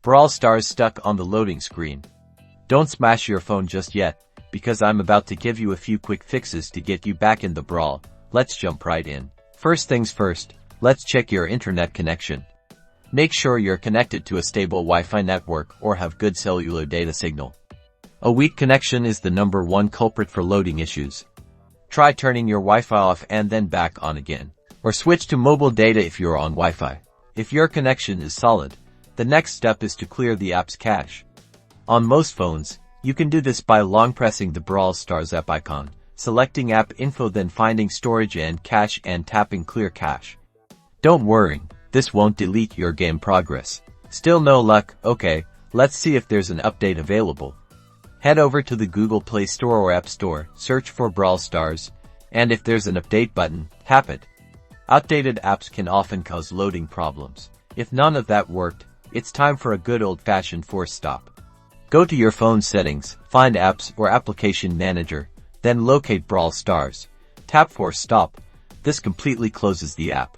Brawl Stars stuck on the loading screen. Don't smash your phone just yet, because I'm about to give you a few quick fixes to get you back in the brawl. Let's jump right in. First things first, let's check your internet connection. Make sure you're connected to a stable Wi-Fi network or have good cellular data signal. A weak connection is the #1 culprit for loading issues. Try turning your Wi-Fi off and then back on again. Or switch to mobile data if you're on Wi-Fi. If your connection is solid, the next step is to clear the app's cache. On most phones, you can do this by long pressing the Brawl Stars app icon, selecting app info, then finding storage and cache and tapping clear cache. Don't worry, this won't delete your game progress. Still no luck? Okay, let's see if there's an update available. Head over to the Google Play Store or App Store, search for Brawl Stars, and if there's an update button, tap it. Outdated apps can often cause loading problems. If none of that worked, it's time for a good old-fashioned force stop. Go to your phone settings, find Apps or Application Manager, then locate Brawl Stars. Tap Force Stop. This completely closes the app.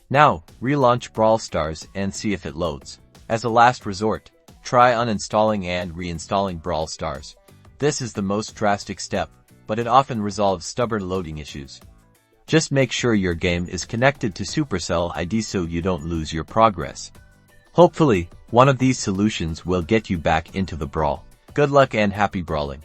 Now, relaunch Brawl Stars and see if it loads. As a last resort, try uninstalling and reinstalling Brawl Stars. This is the most drastic step, but it often resolves stubborn loading issues. Just make sure your game is connected to Supercell ID so you don't lose your progress. Hopefully, one of these solutions will get you back into the brawl. Good luck and happy brawling.